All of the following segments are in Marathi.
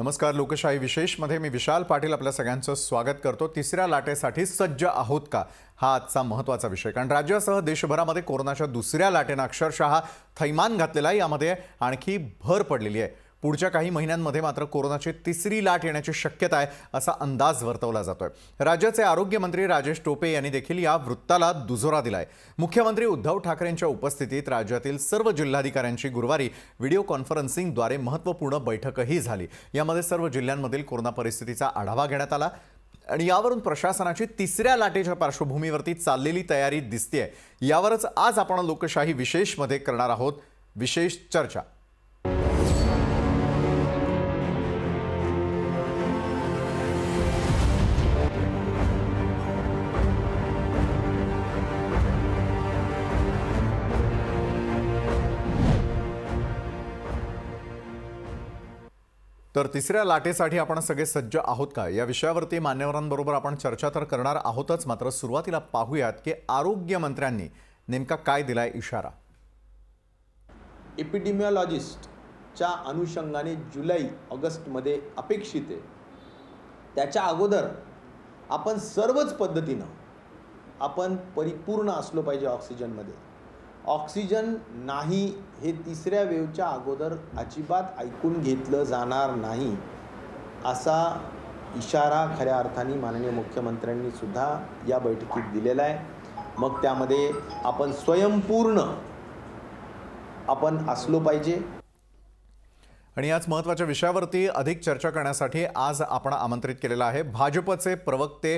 नमस्कार. लोकशाही विशेषमध्ये मी विशाल पाटील आपल्या सगळ्यांचं स्वागत करतो. तिसऱ्या लाटेसाठी सज्ज आहोत का, हा आजचा महत्त्वाचा विषय. कारण राज्यासह देशभरामध्ये कोरोनाच्या दुसऱ्या लाटेनं अक्षरशः थैमान घातलेला आहे. यामध्ये आणखी भर पडलेली आहे. पुढच्या काही महिन्यांमध्ये मात्र कोरोनाची तिसरी लाट येण्याची शक्यता आहे असा अंदाज वर्तवला जातोय. राज्याचे आरोग्यमंत्री राजेश टोपे यांनी देखील या वृत्ताला दुजोरा दिलाय. मुख्यमंत्री उद्धव ठाकरेंच्या उपस्थितीत राज्यातील सर्व जिल्हाधिकाऱ्यांची गुरुवारी व्हिडिओ कॉन्फरन्सिंगद्वारे महत्त्वपूर्ण बैठकही झाली. यामध्ये सर्व जिल्ह्यांमधील कोरोना परिस्थितीचा आढावा घेण्यात आला आणि यावरून प्रशासनाची तिसऱ्या लाटेच्या पार्श्वभूमीवरती चाललेली तयारी दिसतेय. यावरच आज आपण लोकशाही विशेषमध्ये करणार आहोत विशेष चर्चा. तर तिसऱ्या लाटेसाठी आपण सगळे सज्ज आहोत का, या विषयावरती मान्यवरांबरोबर आपण चर्चा तर करणार आहोतच. मात्र सुरुवातीला पाहूयात की आरोग्य मंत्र्यांनी नेमका काय दिलाय इशारा. एपिडेमिओलॉजिस्टच्या अनुषंगाने जुलै ऑगस्टमध्ये अपेक्षित आहे. त्याच्या अगोदर आपण सर्वच पद्धतीनं आपण परिपूर्ण असलो पाहिजे ऑक्सिजनमध्ये. ऑक्सिजन नाही हे तिसऱ्या वेव्हच्या अगोदर अजिबात ऐकून घेतलं जाणार नाही असा इशारा खऱ्या अर्थाने माननीय मुख्यमंत्र्यांनी सुद्धा या बैठकीत दिलेला आहे. मग त्यामध्ये आपण स्वयंपूर्ण आपण असलो पाहिजे. आणि याच महत्त्वाच्या विषयावरती अधिक चर्चा करण्यासाठी आज आपण आमंत्रित केलेला आहे भाजपचे प्रवक्ते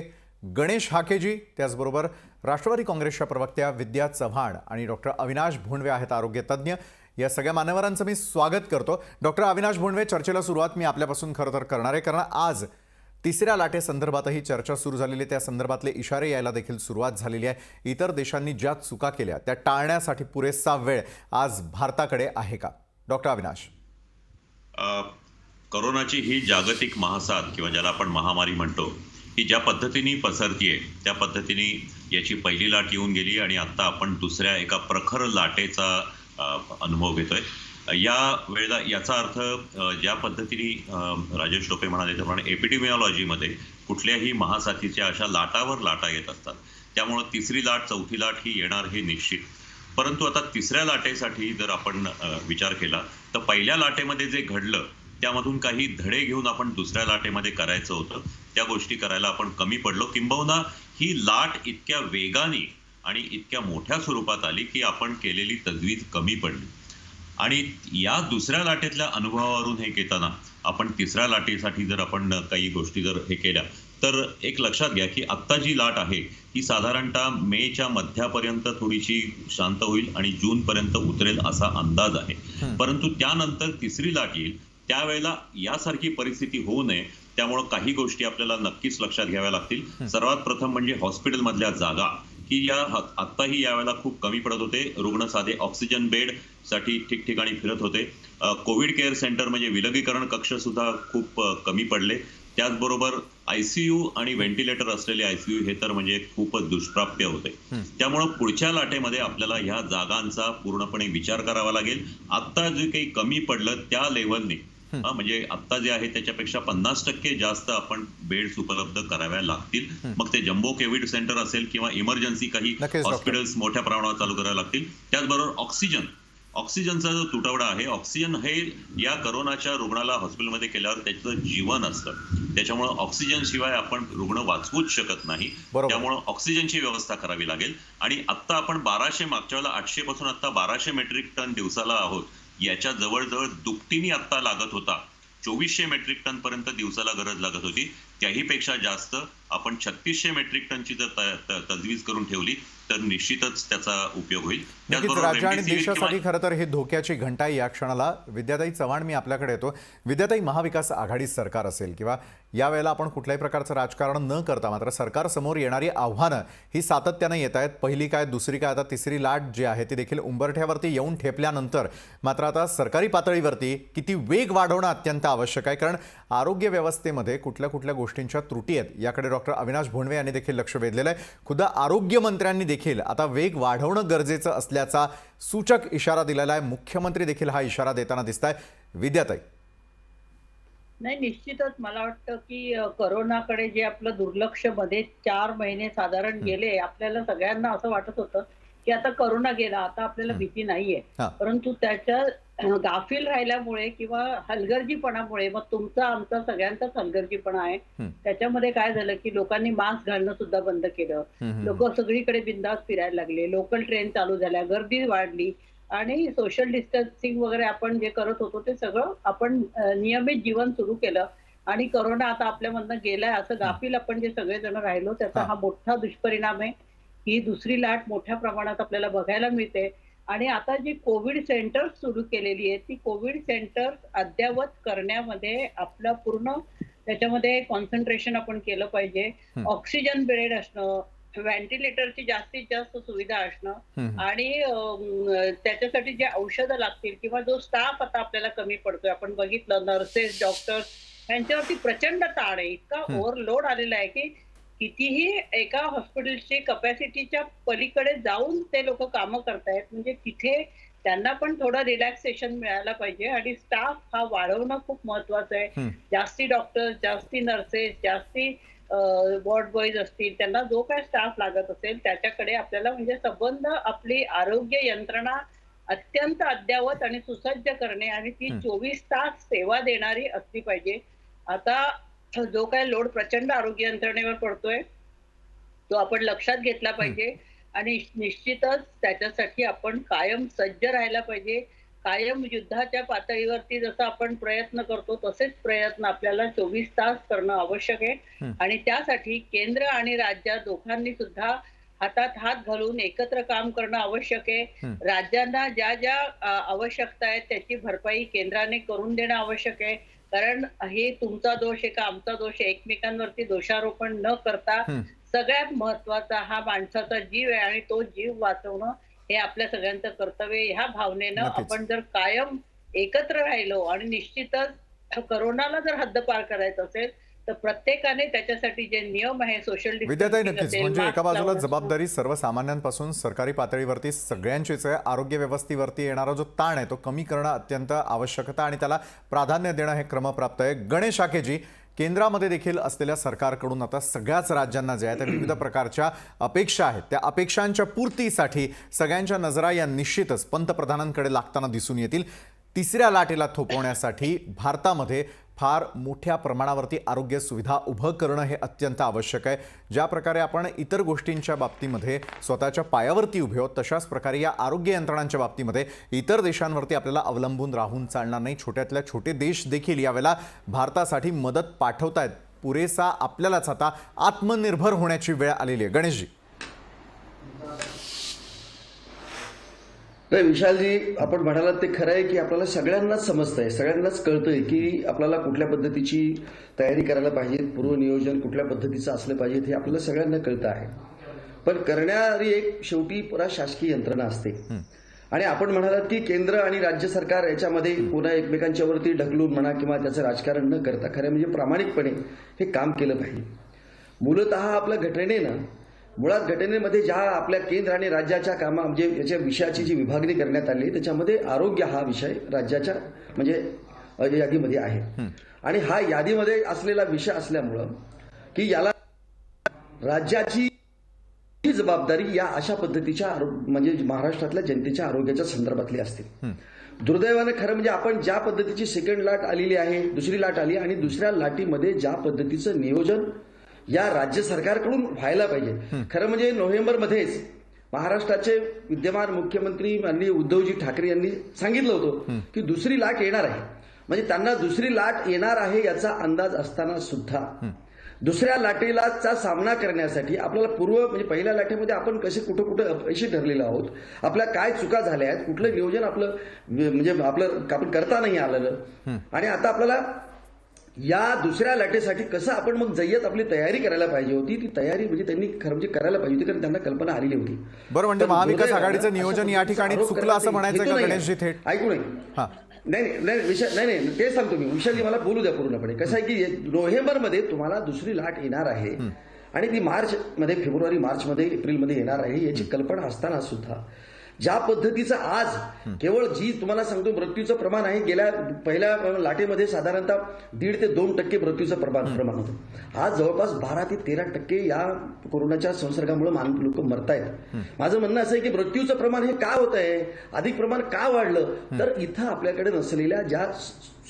गणेश हाकेजी, त्याचबरोबर राष्ट्रवादी काँग्रेसच्या प्रवक्त्या विद्या चव्हाण आणि डॉक्टर अविनाश भोंडवे आहेत आरोग्य तज्ज्ञ. या सगळ्या मान्यवरांचं मी स्वागत करतो. डॉक्टर अविनाश भोंडवे, चर्चेला सुरुवात मी आपल्यापासून खरं तर करणार आहे, कारण आज तिसऱ्या लाटेसंदर्भातही चर्चा सुरू झालेली आहे. त्या संदर्भातले इशारे यायला देखील सुरुवात झालेली आहे. इतर देशांनी ज्या चुका केल्या त्या टाळण्यासाठी पुरेसा वेळ आज भारताकडे आहे का? डॉक्टर अविनाश. कोरोनाची ही जागतिक महासाथ किंवा ज्याला आपण महामारी म्हणतो, ही ज्या पद्धतीने पसरतीये त्या पद्धतीने याची पहिली लाट येऊन गेली आणि आता आपण दुसऱ्या एका प्रखर लाटेचा अनुभव घेतोय. या वेळेला याचा अर्थ ज्या पद्धतीने राजेश टोपे म्हणाले त्याप्रमाणे एपिडेमिओलॉजीमध्ये कुठल्याही महासाथीच्या अशा लाटावर लाटा येत असतात. त्यामुळं तिसरी लाट चौथी लाट ही येणार हे निश्चित. परंतु आता तिसऱ्या लाटेसाठी जर आपण विचार केला तर पहिल्या लाटेमध्ये जे घडलं त्यामधून काही धडे घेऊन आपण दुसऱ्या लाटेमध्ये करायचं होतं. त्या गोष्टी करायला आपण कमी पडलो. किंबहुना ही लाट इतक्या वेगाने आणि इतक्या मोठ्या स्वरूपात आली की आपण केलेली तजवीज कमी पडली. आणि या दुसऱ्या लाटेतल्या अनुभवावरून हे घेताना आपण तिसऱ्या लाटेसाठी जर आपण काही गोष्टी जर हे केल्या तर एक लक्षात घ्या की आत्ता जी लाट आहे ही साधारणतः मेच्या मध्यापर्यंत थोडीशी शांत होईल आणि जूनपर्यंत उतरेल असा अंदाज आहे. परंतु त्यानंतर तिसरी लाट येईल. त्यावेळेला यासारखी परिस्थिती होऊ नये त्यामुळं काही गोष्टी आपल्याला नक्कीच लक्षात घ्याव्या लागतील. सर्वात प्रथम म्हणजे हॉस्पिटलमधल्या जागा की या आत्ताही यावेळेला खूप कमी पडत होते. रुग्ण साधे ऑक्सिजन बेड साठी ठिकठिकाणी फिरत होते. कोविड केअर सेंटर म्हणजे विलगीकरण कक्ष सुद्धा खूप कमी पडले. त्याचबरोबर आयसीयू आणि व्हेंटिलेटर असलेले आयसीयू हे तर म्हणजे खूपच दुष्प्राप्य होते. त्यामुळं पुढच्या लाटेमध्ये आपल्याला ह्या जागांचा पूर्णपणे विचार करावा लागेल. आत्ता जे काही कमी पडलं त्या लेव्हलने म्हणजे आत्ता जे आहे त्याच्यापेक्षा 50% जास्त आपण बेड्स उपलब्ध कराव्या लागतील. मग ते जम्बो कोविड सेंटर असेल किंवा इमर्जन्सी काही हॉस्पिटल्स मोठ्या प्रमाणावर चालू करायला लागतील. त्याचबरोबर ऑक्सिजनचा जो तुटवडा आहे, ऑक्सिजन हे या कोरोनाच्या रुग्णाला हॉस्पिटलमध्ये केल्यावर त्याचं जीवन असतं. त्याच्यामुळे ऑक्सिजन शिवाय आपण रुग्ण वाचवूच शकत नाही. त्यामुळे ऑक्सिजनची व्यवस्था करावी लागेल. आणि आता आपण 1200 मागच्या वेळेला 800 पासून आता 1200 मेट्रिक टन दिवसाला आहोत. याच्या जवळजवळ दुपटीने आता लागत होता. 2400 मेट्रिक टन पर्यंत दिवसाला गरज लागत होती. त्याही पेक्षा जास्त आपण 3600 मेट्रिक टनची जर तजवीज करून ठेवली तर निश्चितच त्याचा उपयोग होईल. राज्य आणि देशासाठी खरं तर हे धोक्याची घंटा या क्षणाला. विद्याताई चव्हाण, मी आपल्याकडे येतो. विद्याताई, महाविकास आघाडी सरकार असेल किंवा यावेळेला आपण कुठल्याही प्रकारचं राजकारण न करता मात्र सरकारसमोर येणारी आव्हानं ही सातत्यानं येत आहेत. पहिली काय, दुसरी काय, आता तिसरी लाट जी आहे ती देखील उंबरठ्यावरती येऊन ठेपल्यानंतर मात्र आता सरकारी पातळीवरती किती वेग वाढवणं अत्यंत आवश्यक आहे. कारण आरोग्य व्यवस्थेमध्ये कुठल्या कुठल्या गोष्टींच्या त्रुटी आहेत याकडे डॉक्टर अविनाश भोंडवे यांनी देखील लक्ष वेधलेलं आहे. खुद्द आरोग्यमंत्र्यांनी देखील आता वेग वाढवणं गरजेचं असल्याचा सूचक इशारा दिलेला आहे. मुख्यमंत्री देखील हा इशारा देताना दिसताय. विद्याताई. नाही, निश्चितच मला वाटतं, की कोरोनाकडे जे आपलं दुर्लक्ष मध्ये 4 महिने साधारण गेले, आपल्याला सगळ्यांना असं वाटत होतं, की आता कोरोना गेला, आता आपल्याला हं. भीती नाहीये. हां. परंतु त्याच्या गाफील राहिल्यामुळे किंवा हलगर्जीपणामुळे मग तुमचा आमचा सगळ्यांचाच हलगर्जीपणा आहे. हं. त्याच्यामध्ये काय झालं, की लोकांनी मास्क घालणं सुद्धा बंद केलं. हं, हं, हं. लोकं सगळीकडे बिनधास्त फिरायला लागले. लोकल ट्रेन चालू झाल्या, गर्दी वाढली. आणि सोशल डिस्टन्सिंग वगैरे आपण जे करत होतो ते सगळं आपण नियमित जीवन सुरू केलं आणि कोरोना आता आपल्यामधनं गेलाय असं गाफील आपण जे सगळेजण राहिलो त्याचा हां. हा मोठा दुष्परिणाम आहे. ही दुसरी लाट मोठ्या प्रमाणात आपल्याला बघायला मिळते आणि आता जी कोविड सेंटर्स सुरू केलेली आहेत ती कोविड सेंटर्स अद्ययावत करण्यामध्ये आपलं पूर्ण त्याच्यामध्ये कॉन्सन्ट्रेशन आपण केलं पाहिजे. हं. ऑक्सिजन बेड असणं, व्हेंटिलेटरची जास्तीत जास्त सुविधा असणं हं, हं. आणि त्याच्यासाठी जे औषधं लागतील किंवा जो स्टाफ आता आपल्याला कमी पडतोय आपण बघितलं नर्सेस, डॉक्टर्स यांच्यावरती प्रचंड ताण आहे. इतका हं. ओव्हरलोड आलेला आहे की कितीही एका हॉस्पिटलची कपॅसिटीच्या पलीकडे जाऊन ते लोक कामं करतायत. म्हणजे तिथे त्यांना पण थोडं रिलॅक्सेशन मिळायला पाहिजे आणि स्टाफ हा वाढवणं खूप महत्वाचं आहे. हं. जास्ती डॉक्टर्स, जास्ती नर्सेस, जास्ती वॉर्ड बॉईज असतील त्यांना जो काय स्टाफ लागत असेल त्याच्याकडे आपल्याला म्हणजे संबंध आपली आरोग्य यंत्रणा अत्यंत अद्ययावत आणि सुसज्ज करणे आणि ती हं. 24 तास सेवा देणारी असली पाहिजे. आता जो काय लोड प्रचंड आरोग्य यंत्रणेवर पडतोय तो आपण लक्षात घेतला पाहिजे आणि निश्चितच त्याच्यासाठी आपण कायम सज्ज राहायला पाहिजे. कायम युद्धाच्या पातळीवरती जसं आपण प्रयत्न करतो तसेच प्रयत्न आपल्याला 24 तास करणं आवश्यक आहे हं. आणि त्यासाठी केंद्र आणि राज्य दोघांनी सुद्धा हातात हात घालून एकत्र काम करणं आवश्यक आहे. हं. राज्यांना ज्या ज्या आवश्यकता आहेत त्याची भरपाई केंद्राने करून देणं आवश्यक आहे. कारण हे तुमचा दोष आहे का आमचा दोष आहे एकमेकांवरती दोषारोपण न करता हं. सगळ्यात महत्वाचा हा माणसाचा जीव आहे आणि तो जीव वाचवणं हे आपल्या सगळ्यांचं कर्तव्य आहे. ह्या भावनेनं नक्कीच. आपण जर कायम एकत्र राहिलो आणि निश्चितच कोरोनाला जर हद्दपार करायचं असेल तर प्रत्येकाने त्याच्यासाठी जे नियम आहे सोशल विद्याताई, डिस्टन्सिंग नक्कीच असेल, म्हणजे एका मास्क बाजूला लावणं, जबाबदारी सर्वसामान्यांपासून सरकारी पातळीवरती सगळ्यांचीच आहे. आरोग्य व्यवस्थेवरती येणारा जो ताण आहे तो कमी करणं अत्यंत आवश्यकता आणि त्याला प्राधान्य देणं हे क्रमप्राप्त आहे. गणेश आकेजी, केंद्रामध्ये देखील असलेल्या सरकारकडून आता सगळ्याच राज्यांना जे आहे त्या विविध प्रकारच्या अपेक्षा आहेत त्या अपेक्षांच्या पूर्तीसाठी सगळ्यांच्या नजरा या निश्चितच पंतप्रधानांकडे लागताना दिसून येतील. तिसऱ्या लाटेला थोपवण्यासाठी भारतामध्ये फार मोठ्या प्रमाणावरती आरोग्य सुविधा उभं करणं हे अत्यंत आवश्यक आहे. ज्या प्रकारे आपण इतर गोष्टींच्या बाबतीमध्ये स्वतःच्या पायावरती उभे आहोत तशाच प्रकारे या आरोग्य यंत्रणांच्या बाबतीमध्ये इतर देशांवरती आपल्याला अवलंबून राहून चालणार नाही. छोट्यातल्या छोटे देश देखील यावेळेला भारतासाठी मदत पाठवतायत. पुरेसा आपल्यालाच आता आत्मनिर्भर होण्याची वेळ आलेली आहे. गणेशजी, नाही विशालजी, आपण म्हणालात ते खरं आहे की आपल्याला सगळ्यांनाच समजतंय, सगळ्यांनाच कळतंय की आपल्याला कुठल्या पद्धतीची तयारी करायला पाहिजे, पूर्वनियोजन कुठल्या पद्धतीचं असलं पाहिजे हे आपल्याला सगळ्यांना कळतं आहे. पण करणारी एक शेवटी पुरा शासकीय यंत्रणा असते आणि आपण म्हणालात की केंद्र आणि राज्य सरकार याच्यामध्ये पुन्हा एकमेकांच्यावरती ढकलून म्हणा किंवा त्याचं राजकारण न करता खरं म्हणजे प्रामाणिकपणे हे काम केलं पाहिजे. मूलतः आपल्या घटनेनं मुळात घटनेमध्ये ज्या आपल्या केंद्र आणि राज्याच्या कामा म्हणजे याच्या विषयाची जी विभागणी करण्यात आली त्याच्यामध्ये आरोग्य हा विषय राज्याच्या म्हणजे यादीमध्ये आहे आणि हा यादीमध्ये असलेला विषय असल्यामुळं की याला राज्याची जबाबदारी या अशा पद्धतीच्या म्हणजे महाराष्ट्रातल्या जनतेच्या आरोग्याच्या संदर्भातली असते. दुर्दैवाने खरं म्हणजे आपण ज्या पद्धतीची सेकंड लाट आलेली आहे, दुसरी लाट आली आणि दुसऱ्या लाटीमध्ये ज्या पद्धतीचं नियोजन या राज्य सरकारकडून व्हायला पाहिजे. खरं म्हणजे नोव्हेंबरमध्येच महाराष्ट्राचे विद्यमान मुख्यमंत्री माननीय उद्धवजी ठाकरे यांनी सांगितलं होतं की दुसरी लाट येणार आहे. म्हणजे त्यांना दुसरी लाट येणार आहे याचा अंदाज असताना सुद्धा दुसऱ्या लाटेलाचा सामना करण्यासाठी आपल्याला म्हणजे पहिल्या लाटेमध्ये आपण कसे कुठं अपयशी ठरलेलो आहोत, आपल्या काय चुका झाल्या आहेत, कुठलं नियोजन आपलं म्हणजे आपण करता नाही आलेलं आणि आता आपल्याला या दुसऱ्या लाटेसाठी कसं आपण मग जय्यत आपली तयारी करायला पाहिजे होती. ती तयारी म्हणजे त्यांनी खरं म्हणजे करायला पाहिजे होती कारण त्यांना कल्पना आलेली होती. बरं, म्हणजे महाविकास आघाडीचं नियोजन या ठिकाणी चुकलं असं म्हणायचं का गणेशजी थेट? ऐकू नये. हां, नाही विषय नाही तेच सांगतो मी. विशालजी मला बोलू द्या पूर्णपणे. कसं आहे की नोव्हेंबरमध्ये तुम्हाला दुसरी लाट येणार आहे आणि ती फेब्रुवारी मार्चमध्ये एप्रिलमध्ये येणार आहे याची कल्पना असताना सुद्धा ज्या पद्धतीचं आज केवळ जी तुम्हाला सांगतो मृत्यूचं प्रमाण आहे, गेल्या पहिल्या लाटेमध्ये साधारणतः 1.5 ते 2% मृत्यूचं प्रमाण होतं. आज जवळपास 12 ते 13% या कोरोनाच्या संसर्गामुळे लोक मरतायत. माझं म्हणणं असं आहे की मृत्यूचं प्रमाण हे का होत आहे, अधिक प्रमाण का वाढलं, तर इथं आपल्याकडे नसलेल्या ज्या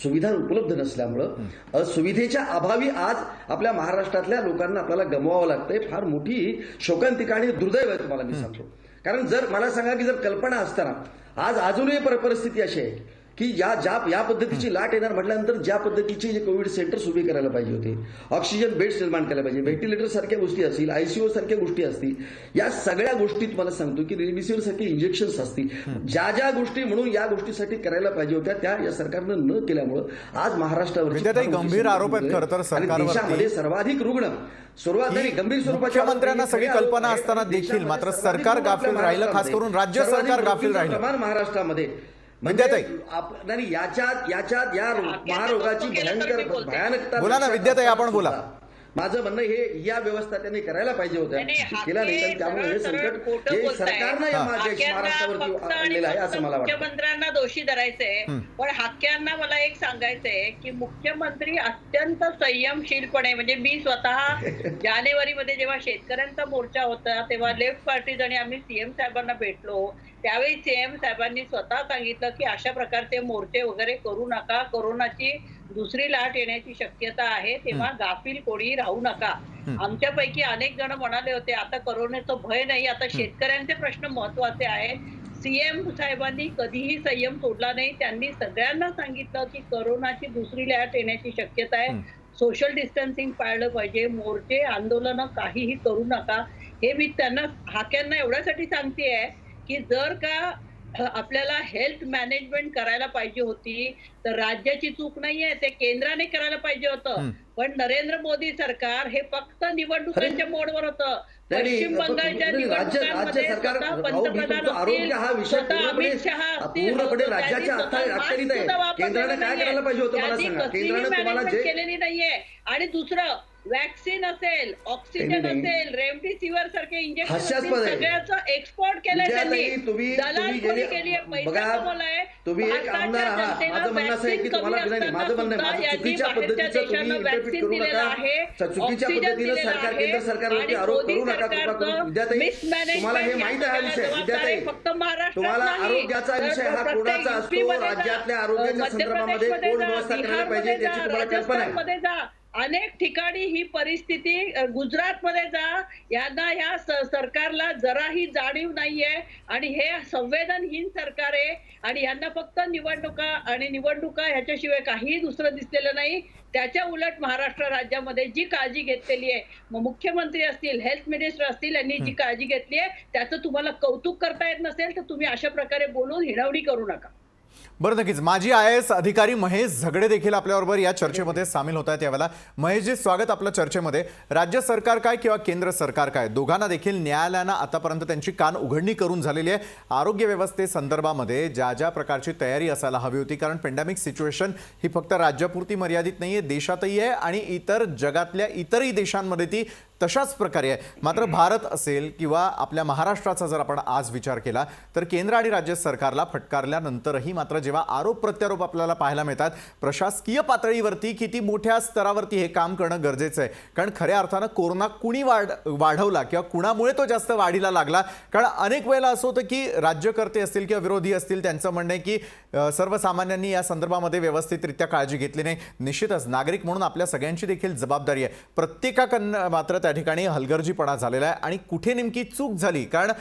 सुविधा उपलब्ध नसल्यामुळं, सुविधेच्या अभावी आज आपल्या महाराष्ट्रातल्या लोकांना आपल्याला गमवावं लागतंय. फार मोठी शोकांतिका आणि दुर्दैव आहे तुम्हाला मी सांगतो. कारण जर मला सांगा की जर कल्पना असताना आज अजूनही परिस्थिती अशी आहे की या पद्धतीची लाट येणार म्हटल्यानंतर ज्या पद्धतीचे जे कोविड सेंटर्स उभे करायला पाहिजे होते, ऑक्सिजन बेड्स निर्माण करायला पाहिजे, व्हेंटिलेटर सारख्या गोष्टी असतील, आयसीयू सारख्या गोष्टी असतील, या सगळ्या गोष्टी तुम्हाला सांगतो की रेमडेसिवीर सारखे इंजेक्शन्स असतील, ज्या गोष्टी म्हणून या गोष्टीसाठी करायला पाहिजे होत्या त्या या सरकारनं न केल्यामुळं आज महाराष्ट्रावर गंभीर आरोप आहेत खरं तर सरकारवरती. देशामध्ये सर्वाधिक रुग्ण सुरुवातीला गंभीर स्वरूपाच्या मुख्यमंत्र्यांना सगळी कल्पना असताना देखील मात्र सरकार गाफील राहिलं, खास करून राज्य सरकार गाफील राहिलं. प्रमाण महाराष्ट्रामध्ये विद्याताई, याच्यात या महारोगाची भयानकता बोला ना विद्याताई, आपण बोला. माझं म्हणणं हे या व्यवस्था त्यांनी करायला पाहिजे होत्या, केला नाही. त्यामुळे हे संकट हे सरकारनं या महाराष्ट्रावरती आणलेलं आहे असं मला वाटतं. मुख्यमंत्र्यांना दोषी धरायचंय, पण हाक्यांना मला एक सांगायचंय की मुख्यमंत्री अत्यंत संयमशीलपणे, म्हणजे मी स्वतः जानेवारीमध्ये जेव्हा शेतकऱ्यांचा मोर्चा होता तेव्हा लेफ्ट पार्टीज आणि आम्ही सीएम साहेबांना भेटलो, त्यावेळी सीएम साहेबांनी स्वतः सांगितलं की अशा प्रकारचे मोर्चे वगैरे करू नका, कोरोनाची दुसरी लाट येण्याची शक्यता आहे, तेव्हा गाफील कोणी राहू नका. आमच्यापैकी अनेक जण म्हणाले होते आता कोरोनाचं भय नाही, आता शेतकऱ्यांचे प्रश्न महत्वाचे आहेत. सीएम साहेबांनी कधीही संयम सोडला नाही. त्यांनी सगळ्यांना सांगितलं की कोरोनाची दुसरी लाट येण्याची शक्यता आहे, सोशल डिस्टन्सिंग पाळलं पाहिजे, मोर्चे आंदोलन काहीही करू नका. हे मी त्यांना हाक्यांना एवढ्यासाठी सांगतेय की जर का आपल्याला हेल्थ मॅनेजमेंट करायला पाहिजे होती तर राज्याची चूक नाहीये, ते केंद्राने करायला पाहिजे होतं. पण नरेंद्र मोदी सरकार हे फक्त निवडणुकांच्या मोडवर होतं. पश्चिम बंगालच्या निवडणुकांमध्ये स्वतः पंतप्रधान असतील, स्वतः अमित शहा असतील, राज्याच्या अखत्यारीत आहे. केंद्राने काय करायला पाहिजे होतं मला सांगा. केंद्राने तुम्हाला जे केलेली नाहीये. आणि दुसरं, वॅक्सिन असेल, ऑक्सिजन असेल, रेमडेसिवीर सारखे इंजेक्शन सगळ्याचं एक्सपोर्ट केलंय त्यांनी, दलालखोरी केली, पैसा कमवलाय. तुम्ही एक आमदार आहात, माझं म्हणणं असं आहे की तुम्हाला चुकीच्या पद्धतीचं तुम्ही इंटरप्रिट करू नका. चुकीच्या पद्धतीनं केंद्र सरकारवरती आरोप करू नका. विद्याताई, तुम्हाला हे माहित आहे हा विषय. विद्याताई, तुम्हाला आरोग्याचा विषय हा कोणाचा असतो, राज्यातल्या आरोग्याच्या संदर्भामध्ये कोण व्यवस्था करायला पाहिजे त्याची तुम्हाला कल्पना आहे. अनेक ठिकाणी ही परिस्थिती, गुजरातमध्ये जा, यांना या सरकारला जराही जाणीव नाहीये आणि हे संवेदनहीन सरकार आहे आणि यांना फक्त निवडणुका ह्याच्याशिवाय काहीही दुसरं दिसलेलं नाही. त्याच्या उलट महाराष्ट्र राज्यामध्ये जी काळजी घेतलेली आहे, मुख्यमंत्री असतील, हेल्थ मिनिस्टर असतील, यांनी जी काळजी घेतली आहे त्याचं तुम्हाला कौतुक करता येत नसेल तर तुम्ही अशा प्रकारे बोलून हिणवणी करू नका. बरं, नक्कीच. माजी IAS अधिकारी महेश झगडे देखील आपल्याबरोबर या चर्चेमध्ये सामील होत आहेत. यावेळेला महेशजी, स्वागत आपलं चर्चेमध्ये. राज्य सरकार काय किंवा केंद्र सरकार काय, दोघांना देखील न्यायालयानं आतापर्यंत त्यांची कान उघडणी करून झालेली आहे. आरोग्य व्यवस्थेसंदर्भामध्ये ज्या प्रकारची तयारी असायला हवी होती, कारण पेंडेमिक सिच्युएशन ही फक्त राज्यापुरती मर्यादित नाहीये, देशातही आहे आणि इतर जगातल्या इतरही देशांमध्ये ती तशाच प्रकारे आहे. मात्र भारत असेल किंवा आपल्या महाराष्ट्राचा जर आपण आज विचार केला तर केंद्र आणि राज्य सरकारला फटकारल्यानंतरही मात्र जेव्हा आरोप प्रत्यारोप आपल्याला पाहायला मिळतात, प्रशासकीय पातळीवरती किती मोठ्या स्तरावरती हे काम करणं गरजेचं आहे. कारण खऱ्या अर्थानं कोरोना कुणी वाढवला किंवा कुणामुळे तो जास्त वाढीला लागला. कारण अनेक वेळेला असं होतं की राज्यकर्ते असतील किंवा विरोधी असतील, त्यांचं म्हणणं आहे की सर्वसामान्यांनी या संदर्भामध्ये व्यवस्थितरित्या काळजी घेतली नाही. निश्चितच नागरिक म्हणून आपल्या सगळ्यांची देखील जबाबदारी आहे. प्रत्येकाकडनं मात्र त्या ठिकाणी हलगर्जीपणा झालेला आहे आणि कुठे नेमकी चूक झाली, कारण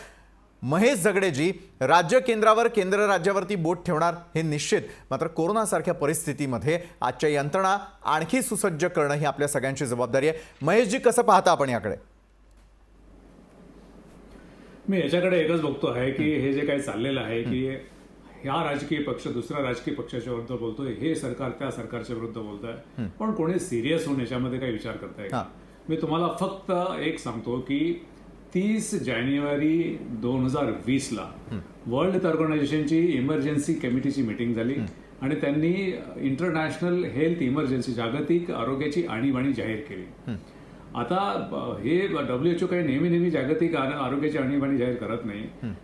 महेश झगडेजी राज्य केंद्रावर, केंद्र राज्यावरती बोट ठेवणार हे निश्चित. मात्र कोरोनासारख्या परिस्थितीमध्ये आजच्या यंत्रणा आणखी सुसज्ज करणं ही आपल्या सगळ्यांची जबाबदारी आहे. महेशजी, कसं पाहता आपण याकडे? मी याच्याकडे एकच बघतो आहे की हे जे काही चाललेलं आहे की ह्या राजकीय पक्ष दुसऱ्या राजकीय पक्षाच्या विरुद्ध बोलतोय, हे सरकार त्या सरकारच्या विरुद्ध बोलत आहे, पण कोणी सिरियस होऊन याच्यामध्ये काही विचार करताय का? मी तुम्हाला फक्त एक सांगतो की 30 जानेवारी 2020ला वर्ल्ड हेल्थ ऑर्गनायझेशनची इमर्जन्सी कमिटीची मीटिंग झाली आणि त्यांनी इंटरनॅशनल हेल्थ इमर्जन्सी, जागतिक आरोग्याची आणीबाणी जाहीर केली. आता हे WHO काही नेहमी जागतिक आरोग्याची आणीबाणी जाहीर करत नाही.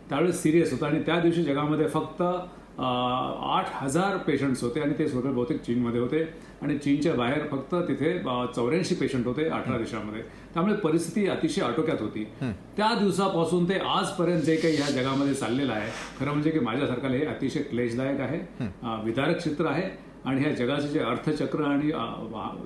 त्यावेळेस सिरियस होतं आणि त्या दिवशी जगामध्ये फक्त 8,000 पेशंट्स होते आणि ते सगळे बहुतेक चीनमध्ये होते आणि चीनच्या बाहेर फक्त तिथे 84 पेशंट होते 18 देशामध्ये. त्यामुळे परिस्थिती अतिशय आटोक्यात होती. त्या दिवसापासून ते आजपर्यंत जे काही ह्या जगामध्ये चाललेलं आहे, खरं म्हणजे की माझ्यासारख्याला हे अतिशय क्लेशदायक आहे, विदारक चित्र आहे आणि ह्या जगाचे जे अर्थचक्र आणि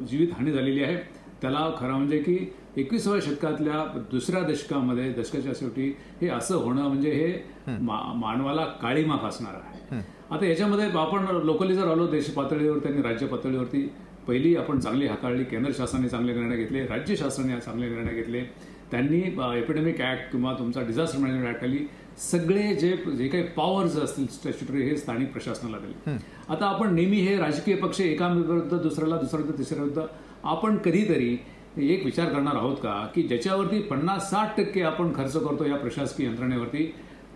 जीवितहानी झालेली आहे त्याला खरं म्हणजे की 21व्या शतकातल्या दुसऱ्या दशकाच्या शेवटी हे असं होणं म्हणजे हे मानवाला काळीमा फासणार आहे. आता याच्यामध्ये आपण लोकली जर आलो देश पातळीवरती आणि राज्य पातळीवरती, पहिली आपण चांगली हाताळली. केंद्र शासनाने चांगले निर्णय घेतले, राज्य शासनाने चांगले निर्णय घेतले. त्यांनी एपिडेमिक ऍक्ट किंवा तुमचा डिझास्टर मॅनेजमेंट ऍक्ट खाली सगळे जे काही पॉवर्स असतील स्टॅच्युटरी हे स्थानिक प्रशासनाला दिले. आता आपण नेहमी हे राजकीय पक्ष एकाविरुद्ध दुसऱ्याला, दुसऱ्या तिसऱ्या विरुद्ध आपण कधीतरी एक विचार करणार आहोत का की ज्याच्यावरती 50-60% आपण खर्च करतो या प्रशासकीय यंत्रणेवरती,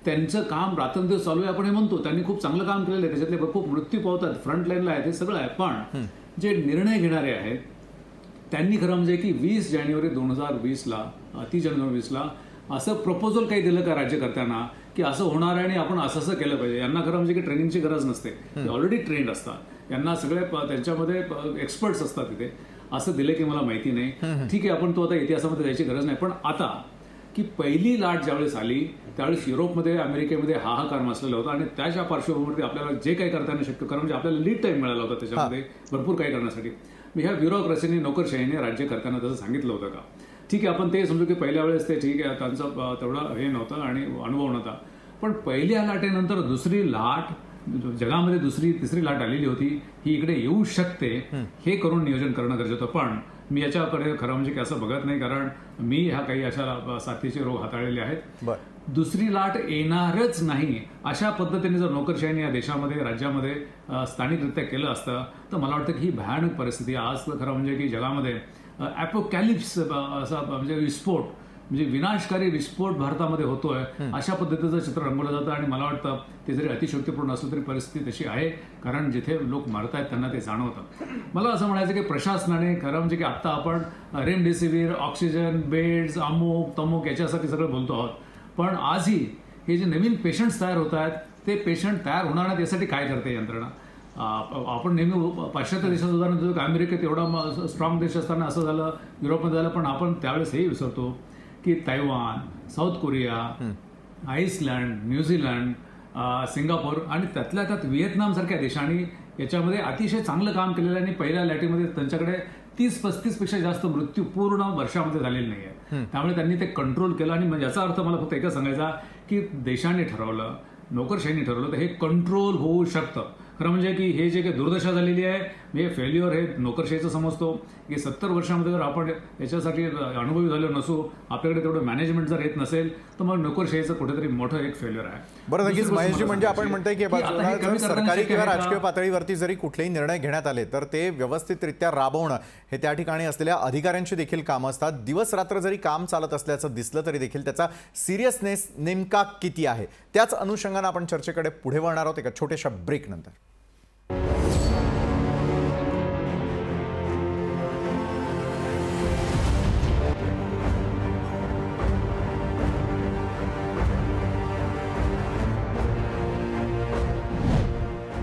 त्यांचं काम रात्रंदिवस चालू आहे आपण हे म्हणतो, त्यांनी खूप चांगलं काम केलेलं आहे, त्याच्यातले खूप मृत्यू पावतात, फ्रंट लाईनला आहेत, हे सगळं आहे. पण जे निर्णय घेणारे आहेत त्यांनी खरं म्हणजे की 20 जानेवारी 2020ला 30 जानेवारी 2020ला असं प्रपोजल काही दिलं का राज्यकर्त्यांना की असं होणार आहे आणि आपण असं केलं पाहिजे. यांना खरं म्हणजे की ट्रेनिंगची गरज नसते, ते ऑलरेडी ट्रेंड असतात, यांना सगळे त्यांच्यामध्ये एक्सपर्ट्स असतात तिथे. असं दिलं की मला माहिती नाही. ठीक आहे, आपण तो आता इतिहासामध्ये जायची गरज नाही. पण आता की पहिली लाट ज्यावेळेस आली त्यावेळेस युरोपमध्ये, अमेरिकेमध्ये हाहाकार मचलेला होता आणि त्याच्या पार्श्वभूमीवरती आपल्याला जे काही करताना शक्य कारण म्हणजे आपल्याला लीड टाईम मिळाला होता त्याच्यामध्ये भरपूर काही करण्यासाठी. मी ह्या ब्युरोक्रसीने, नोकरशाहीने राज्यकर्त्यांना तसं सांगितलं होतं का? ठीक आहे, आपण ते समजू की पहिल्या वेळेस ते ठीक आहे, त्यांचं तेवढं हे नव्हतं आणि अनुभव नव्हता. पण पहिल्या लाटेनंतर दुसरी लाट, जगामध्ये तिसरी लाट आलेली होती, ही इकडे येऊ शकते हे करून नियोजन करणं गरजेचं होतं. पण मी याच्याकडे खरं म्हणजे की असं बघत नाही, कारण मी ह्या काही अशा साथीचे रोग हाताळलेले आहेत. दुसरी लाट येणारच नाही अशा पद्धतीने जर नोकरशाहीने या देशामध्ये, राज्यामध्ये स्थानिकरित्या केलं असतं तर मला वाटतं की ही भयानक परिस्थिती आज तर खरं म्हणजे की जगामध्ये ॲपोकॅलिप्स असा म्हणजे विस्फोट, म्हणजे विनाशकारी विस्फोट भारतामध्ये होतोय अशा पद्धतीचं चित्र रंगवलं जातं. आणि मला वाटतं ते जरी अतिशयोक्तीपूर्ण असलं तरी परिस्थिती तशी आहे, कारण जिथे लोक मरतायत त्यांना ते जाणवतं. मला असं म्हणायचं की प्रशासनाने खरं म्हणजे की आत्ता आपण रेमडेसिवीर, ऑक्सिजन, बेड्स, अमुक तमुक याच्यासाठी सगळं बोलतो आहोत, पण आजही हे जे नवीन पेशंट्स तयार होत आहेत ते पेशंट तयार होणार नाहीत यासाठी काय करते यंत्रणा? आपण नेहमी पाश्चात्य देशाचं उदाहरण देतो की अमेरिकेत एवढा स्ट्रॉंग देश असताना असं झालं, युरोपमध्ये झालं, पण आपण त्यावेळेस हेही विसरतो की Taiwan, south Korea, Iceland, New Zealand, Singapore आणि त्यातल्या त्यात व्हिएतनाम सारख्या देशांनी याच्यामध्ये अतिशय चांगलं काम केलेलं आणि पहिल्या लाटेमध्ये त्यांच्याकडे 30-35 पेक्षा जास्त मृत्यू पूर्ण वर्षामध्ये झालेले नाही आहे. त्यामुळे त्यांनी ते कंट्रोल केलं. आणि याचा अर्थ मला फक्त एकच सांगायचा की देशाने ठरवलं, नोकरशाहीने ठरवलं तर हे कंट्रोल होऊ शकतं. खरं म्हणजे की हे जे काही दुर्दशा झालेली आहे, हे फेल्युअर हे नोकरशाहीचं समजतो की 70 वर्षामध्ये जर आपण याच्यासाठी अनुभवी झालो नसू, आपल्याकडे तेवढं मॅनेजमेंट जर येत नसेल तर मग नोकरशाहीचं कुठेतरी मोठं एक फेल्युअर आहे. बरं, नक्कीच महेशजी, म्हणजे आपण म्हणतोय की सरकारी किंवा राजकीय पातळीवरती जरी कुठलेही निर्णय घेण्यात आले तर ते व्यवस्थितरित्या राबवणं हे त्या ठिकाणी असलेल्या अधिकाऱ्यांची देखील कामं असतात. दिवस रात्र जरी काम चालत असल्याचं दिसलं तरी देखील त्याचा सिरियसनेस नेमका किती आहे, त्याच अनुषंगाने आपण चर्चेकडे पुढे वळणार आहोत एका छोट्याशा ब्रेक नंतर.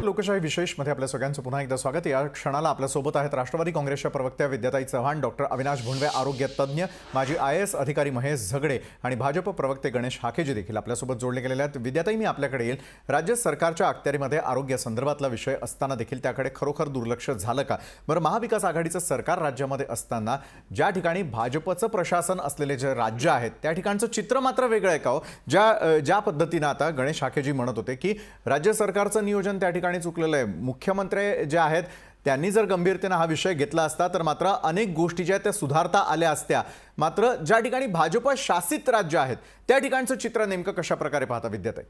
लोकशाही विशेषमध्ये आपल्या सगळ्यांचं पुन्हा एकदा स्वागत. या क्षणाला आपल्यासोबत आहेत राष्ट्रवादी काँग्रेसच्या प्रवक्त्या विद्याताई चव्हाण, डॉक्टर अविनाश भोंडवे आरोग्य तज्ज्ञ, माजी IAS अधिकारी महेश झगडे आणि भाजप प्रवक्ते गणेश हाकेजी देखील आपल्यासोबत जोडले गेलेले आहेत. विद्याताई, मी आपल्याकडे येईल. राज्य सरकारच्या अखत्यारीमध्ये आरोग्यासंदर्भातला विषय असताना देखील त्याकडे खरोखर दुर्लक्ष झालं का? बरं, महाविकास आघाडीचं सरकार राज्यामध्ये असताना ज्या ठिकाणी भाजपचं प्रशासन असलेले जे राज्य आहेत त्या ठिकाणचं चित्र मात्र वेगळं आहे का हो? ज्या पद्धतीनं आता गणेश हाकेजी म्हणत होते की राज्य सरकारचं नियोजन त्या ठिकाणी चुकलेलं आहे, मुख्यमंत्री जे आहेत त्यांनी जर गंभीरतेने हा विषय घेतला असता तर मात्र अनेक गोष्टी ज्या त्या सुधारता आल्या असत्या. मात्र ज्या ठिकाणी भाजप शासित राज्य आहेत त्या ठिकाणचं चित्र नेमकं कशा प्रकारे पाहता विद्याताई?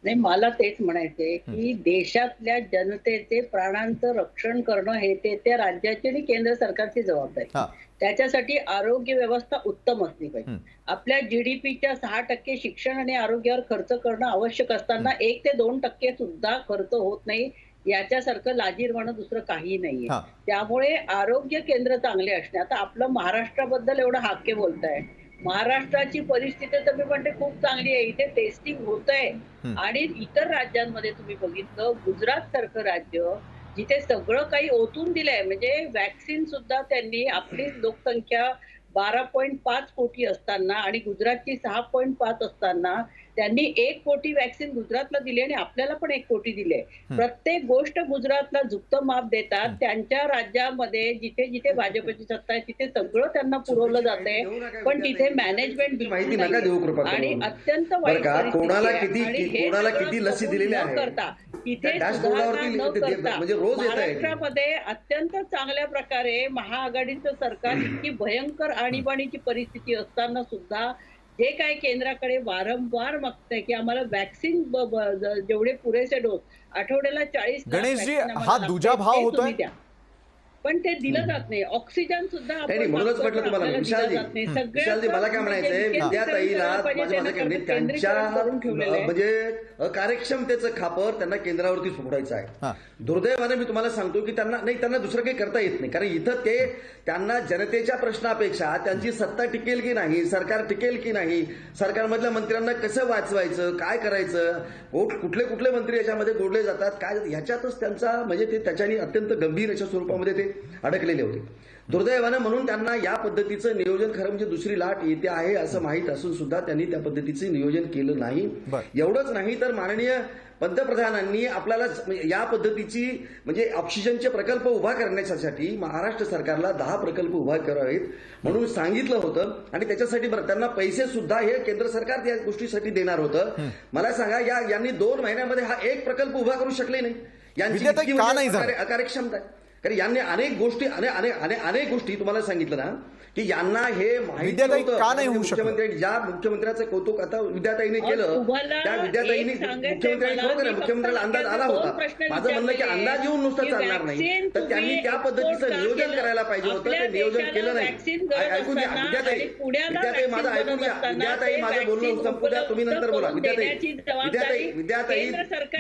नाही, मला तेच म्हणायचंय की देशातल्या जनतेचे प्राणांचं रक्षण करणं हे त्या राज्याची आणि केंद्र सरकारची जबाबदारी. त्याच्यासाठी आरोग्य व्यवस्था उत्तम असली पाहिजे. आपल्या GDPच्या 6% शिक्षण आणि आरोग्यावर खर्च करणं आवश्यक असताना 1 ते 2% सुद्धा खर्च होत नाही, याच्यासारखं लाजीरवाणं दुसरं काही नाहीये. हा. त्यामुळे आरोग्य केंद्र चांगले असणे. आता आपलं महाराष्ट्राबद्दल एवढं हाके बोलताय. महाराष्ट्राची परिस्थिती तर मी म्हणते खूप चांगली आहे. इथे टेस्टिंग होत आहे आणि इतर राज्यांमध्ये तुम्ही बघितलं, गुजरात सारखं राज्य जिथे सगळं काही ओतून दिलंय, म्हणजे वॅक्सिन सुद्धा त्यांनी, आपली लोकसंख्या 12.5 कोटी असताना आणि गुजरातची 6.5 असताना त्यांनी 1 कोटी वॅक्सिन गुजरातला दिली आणि आपल्याला पण 1 कोटी दिले. प्रत्येक गोष्ट गुजरातला झुकतं माप देतात. त्यांच्या राज्यामध्ये जिथे जिथे भाजपची सत्ता आहे तिथे सगळं त्यांना पुरवलं जातंय, पण तिथे मॅनेजमेंट माहिती नका देऊ कृपा करून. आणि अत्यंत बरं वाईट का, परिस्थिती कोणाला आहे. किती आणि हे कोणाला सगळं किती लसी कबूल दिलेल्या न आहे करता, तिथे त्या डॅशबोर्डावरती सुधारणा न करता म्हणजे रोज येत आहे. महाराष्ट्रामध्ये अत्यंत चांगल्या प्रकारे महाआघाडीचं सरकार, इतकी भयंकर आणीबाणीची परिस्थिती असताना सुद्धा जे काही केंद्राकडे वारंवार मागतंय की आम्हाला वॅक्सिन जेवढे पुरेसे डोस, आठवड्याला 40 लाख गणेशजी, vaccine आम्हाला हा लागते, दुजाभाव ते होतोय? तुम्ही द्या. पण ते दिलं जात नाही. ऑक्सिजन सुद्धा आपण नाही, म्हणूनच मागतो, म्हटलं पण तुम्हाला आपल्याला विशालजी, दिलं जात नाही. सगळ्या विशालजी, मला काय म्हणायचंय, म्हणजे विद्याताईला पाहिजे माझं त्यांना म्हणणं त्यांच्या करून ठेवलेलं आहे. म्हणजे कार्यक्षमतेचं खापर त्यांना केंद्रावरती फोडायचं हा. आहे. दुर्दैवाने मी तुम्हाला सांगतो की त्यांना दुसरं काही करता येत नाही, कारण इथं त्यांना जनतेच्या प्रश्नापेक्षा त्यांची सत्ता टिकेल की नाही, सरकार टिकेल की नाही, सरकारमधल्या मंत्र्यांना कसं वाचवायचं, काय करायचं, कुठले कुठले मंत्री याच्यामध्ये गोडले जातात, काय ह्याच्यातच त्यांचा म्हणजे ते त्याच्यानी अत्यंत गंभीर अशा स्वरूपामध्ये ते अडकलेले होते. दुर्दैवानं म्हणून त्यांना या पद्धतीचं नियोजन, खरं म्हणजे दुसरी लाट येते आहे असं माहीत असून सुद्धा त्यांनी त्या पद्धतीचं नियोजन केलं नाही. एवढंच नाही तर माननीय पंतप्रधानांनी आपल्याला या पद्धतीची म्हणजे ऑक्सिजनचे प्रकल्प उभा करण्यासाठी महाराष्ट्र सरकारला 10 प्रकल्प उभा करावेत म्हणून सांगितलं होतं आणि त्याच्यासाठी त्यांना पैसे सुद्धा हे केंद्र सरकार या गोष्टीसाठी देणार होतं. मला सांगा, यांनी 2 महिन्यामध्ये हा 1 प्रकल्प उभा करू शकले नाही. यांची इतकी म्हणजे अकार्यक्षमता आहे. कारण यांनी अनेक गोष्टी तुम्हाला सांगितलं ना की यांना हे माहिती होतं. ज्या मुख्यमंत्र्याचं कौतुक आता विद्याताईने केलं, त्या विद्याताईने मुख्यमंत्र्याला अंदाज आला होता. माझं म्हणणं की अंदाज येऊन नुसतं चालणार नाही, तर त्यांनी त्या पद्धतीचं नियोजन करायला पाहिजे होतं. ते नियोजन केलं नाही. ऐकून घ्या विद्याताई माझं ऐकून घ्या. विद्याताई माझं बोलणं संपू द्या, तुम्ही नंतर बोला. विद्याताई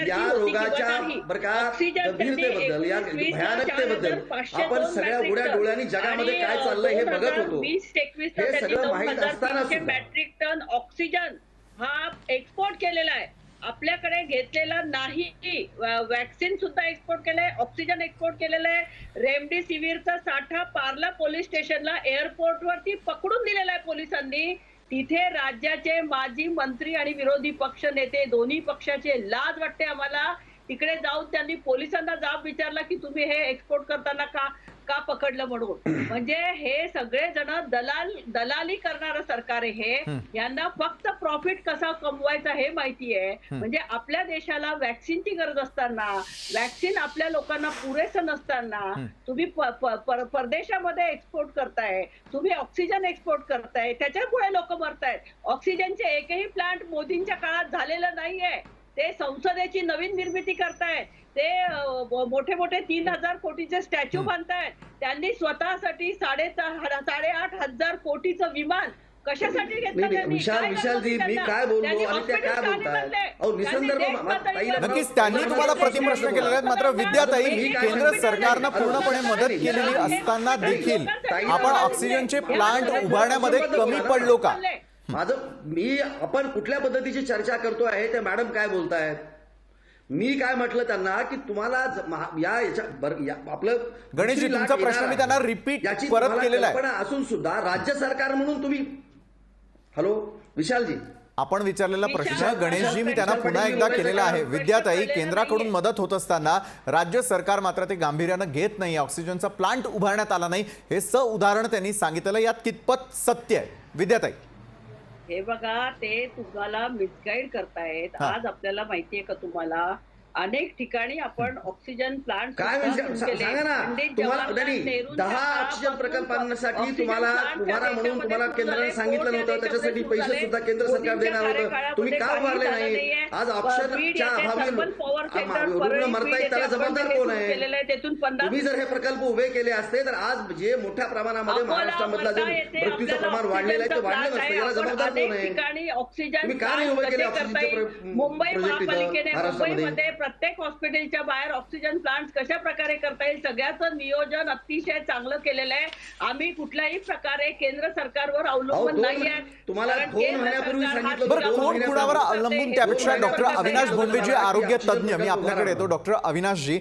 या रोगाच्या गंभीरतेबद्दल, या भयानकतेबद्दल आपण सगळ्या उघड्या डोळ्यांनी जगामध्ये काय चाललंय हे बघत होतो. 20-21 हे सगळं माहीत असताना मेट्रिक टन ऑक्सिजन हा एक्सपोर्ट केलेला आहे. आपल्याकडे घेतलेला नाही. वॅक्सिन सुद्धा एक्सपोर्ट केलंय, ऑक्सिजन एक्सपोर्ट केलेलं आहे. रेमडेसिवीरचा साठा पार्ला पोलीस स्टेशनला एअरपोर्टवरती पकडून दिलेला आहे पोलिसांनी. तिथे राज्याचे माजी मंत्री आणि विरोधी पक्ष नेते, दोन्ही पक्षाचे, लाज वाटते आम्हाला. तिकडे जाऊन त्यांनी पोलिसांना जाब विचारला की तुम्ही हे एक्सपोर्ट करताना का पकडलं म्हणून. म्हणजे हे सगळे जण दलाली करणारं सरकार आहे हे. यांना फक्त प्रॉफिट कसा कमवायचा हे माहिती आहे. म्हणजे आपल्या देशाला वॅक्सिनची गरज असताना, वॅक्सिन आपल्या लोकांना पुरेसं नसताना तुम्ही परदेशामध्ये एक्सपोर्ट करताय, तुम्ही ऑक्सिजन एक्सपोर्ट करताय, त्याच्यामुळे लोक मरतायत. ऑक्सिजनचे एकही प्लांट मोदींच्या काळात झालेलं नाहीये. ते संसदेची नवीन निर्मिती करतायत. ते मोठे मोठे 3,000 कोटीचे स्टॅच्यू बांधतायत. त्यांनी स्वतःसाठी 8,500 कोटीचं विमान कशासाठी घेतलं? विशालजी, मी काय बोललो आणि त्या काय बोलताय? नक्कीच त्यांनी तुम्हाला प्रतिप्रश्न केलेले आहेत. मात्र विद्याताई, केंद्र सरकारनं पूर्णपणे मदत केलेली असताना देखील आपण ऑक्सिजनचे प्लांट उभारण्यामध्ये कमी पडलो का? आपण कुठल्या पद्धतीची चर्चा करतो आहे ते मॅडम काय बोलतायत? मी काय म्हटलं त्यांना की तुम्हाला आपलं गणेशजी, तुमचा प्रश्न मी त्यांना रिपीट परत केलेला आहे. पण असून सुद्धा राज्य सरकार म्हणून तुम्ही विशालजी, आपण विचारलेला प्रश्न गणेशजी मी त्यांना पुन्हा एकदा केलेला आहे. विद्याताई, केंद्राकडून मदत होत असताना राज्य सरकार मात्र ते गांभीर्यानं घेत नाही, ऑक्सिजनचा प्लांट उभारण्यात आला नाही, हे उदाहरण त्यांनी सांगितलं. यात कितपत सत्य आहे विद्याताई? हे बघा, ते तुम्हाला मिसगाईड करतायत. आज आपल्याला माहितीये का, तुम्हाला अनेक ठिकाणी आपण ऑक्सिजन प्लांट काय सांगा ना. तुम्हाला 10 ऑक्सिजन प्रकल्पांसाठी तुम्हाला उभारा म्हणून तुम्हाला केंद्राने सांगितलं नव्हतं, त्याच्यासाठी पैसे सुद्धा केंद्र सरकार देणार होतं. तुम्ही का उभारले नाही? आज ऑक्सिजनच्या अभावी पॉवर सेंटर रुग्ण मरतायत त्याला जबाबदार कोण आहे? केलेलं आहे त्यातून 50 तुम्ही जर हे प्रकल्प उभे केले असते तर आज जे मोठ्या प्रमाणामध्ये महाराष्ट्रामधलं जे मृत्यूचं प्रमाण वाढलेलं आहे ते वाढलं नसतं. याला जबाबदार कोण आहे? ठिकाणी ऑक्सिजन तुम्ही का नाही उभे केले ऑक्सिजनचे मुंबई प्रोजेक्ट इथं महापालिकेने महाराष्ट्रामध्ये? मुंबईमध्ये प्रत्येक हॉस्पिटलच्या बाहेर ऑक्सिजन प्लांट कशा प्रकारे करता येईल सगळ्याचं नियोजन अतिशय चांगलं केलेलं आहे. आम्ही कुठल्याही प्रकारे केंद्र सरकारवर अवलंबून नाहीये. तुम्हाला कारण 2 केंद्र महिन्यापूर्वी सरकार सांगितलं बरं, होतं, 2 कोण कुणावर महिन्यापूर्वी अवलंबून त्यापेक्षा डॉक्टर अविनाश भोंडवे जे आरोग्य तज्ज्ञ, मी आपल्याकडे येतो. डॉक्टर अविनाशजी,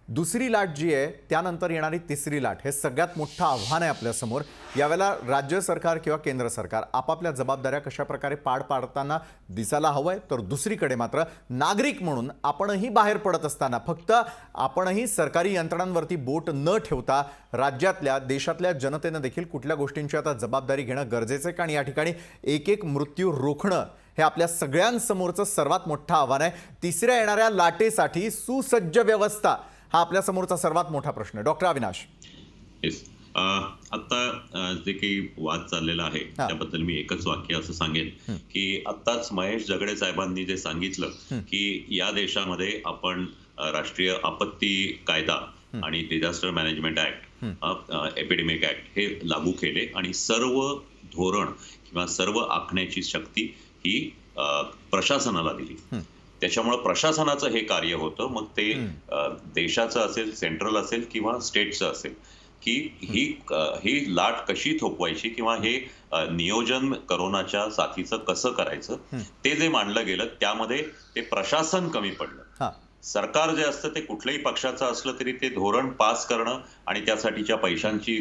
दुसरी लाट जी आहे त्यानंतर येणारी तिसरी लाट हे सगळ्यात मोठं आव्हान आहे आपल्यासमोर. यावेळेला राज्य सरकार किंवा केंद्र सरकार आपापल्या जबाबदाऱ्या कशा प्रकारे पार पाडताना दिसायला हवंय, तर दुसरीकडे मात्र नागरिक म्हणून आपणही बाहेर पडत असताना फक्त आपणही सरकारी यंत्रणांवरती बोट न ठेवता राज्यातल्या देशातल्या जनतेनं देखील कुठल्या गोष्टींची आता जबाबदारी घेणं गरजेचं आहे. कारण या ठिकाणी एक एक मृत्यू रोखणं हे आपल्या सगळ्यांसमोरचं सर्वात मोठं आव्हान आहे. तिसऱ्या येणाऱ्या लाटेसाठी सुसज्ज व्यवस्था हा आपल्या समोरचा सर्वात मोठा प्रश्न आहे. डॉक्टर अविनाश, आता जे काही वाद चाललेला आहे त्याबद्दल मी एकच वाक्य असं सांगेन की आत्ताच महेश झगडे साहेबांनी जे सांगितलं की या देशामध्ये आपण राष्ट्रीय आपत्ती कायदा आणि disaster management act, epidemic act हे लागू केले आणि सर्व धोरण किंवा सर्व आखण्याची शक्ती ही प्रशासनाला दिली. त्याच्यामुळे प्रशासनाचं हे कार्य होतं, मग ते देशाचं असेल, सेंट्रल असेल किंवा स्टेटचं असेल, की ही लाट कशी थोपवायची किंवा हे नियोजन करोनाच्या साथीचं कसं करायचं ते जे मांडलं गेलं त्यामध्ये ते प्रशासन कमी पडलं. सरकार जे असतं ते कुठल्याही पक्षाचं असलं तरी ते धोरण पास करणं आणि त्यासाठीच्या पैशांची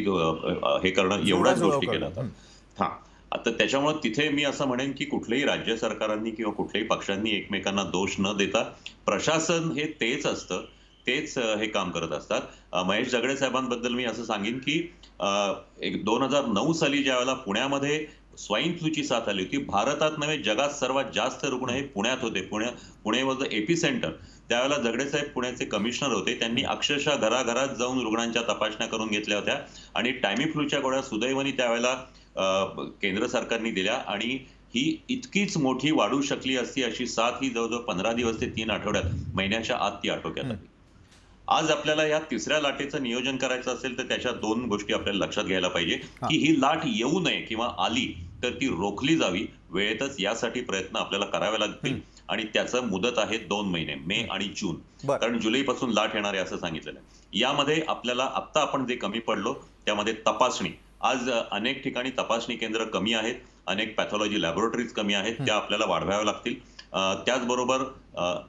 हे करणं एवढ्याच गोष्टी केल्या जातात. आता त्याच्यामुळे तिथे मी असं म्हणेन की कुठल्याही राज्य सरकारांनी किंवा कुठल्याही पक्षांनी एकमेकांना दोष न देता प्रशासन हे तेच असतं, तेच हे काम करत असतात. महेश झगडे साहेबांबद्दल मी असं सांगेन की 2009 साली ज्या वेळेला पुण्यामध्ये स्वाईन फ्लूची साथ आली होती, भारतात नव्हे जगात सर्वात जास्त रुग्ण हे पुण्यात होते. Pune was the AP centre. त्यावेळेला झगडे साहेब पुण्याचे कमिशनर होते. त्यांनी अक्षरशः घराघरात जाऊन रुग्णांच्या तपासण्या करून घेतल्या होत्या आणि टायमी फ्लूच्या गोळ्या सुदैवाने त्यावेळेला केंद्र सरकारने दिल्या आणि ही इतकीच मोठी वाढू शकली असती अशी साथ ही जवळजवळ 15 दिवस ते 3 आठवड्यात, महिन्याच्या आत ती आटोक्यात आली. आज आपल्याला या तिसऱ्या लाटेचं नियोजन करायचं असेल तर त्याच्या 2 गोष्टी आपल्याला लक्षात घ्यायला पाहिजे की ही लाट येऊ नये किंवा आली तर ती रोखली जावी वेळेतच. यासाठी प्रयत्न आपल्याला करावे लागतील आणि त्याचं मुदत आहे 2 महिने, मे आणि जून. कारण जुलैपासून लाट येणार आहे असं सांगितलेलं आहे. यामध्ये आपल्याला आत्ता आपण जे कमी पडलो त्यामध्ये तपासणी, आज अनेक ठिकाणी तपासणी केंद्र कमी आहेत, अनेक पॅथॉलॉजी लॅबोरेटरीज कमी आहेत, त्या आपल्याला वाढवाव्या लागतील. त्याचबरोबर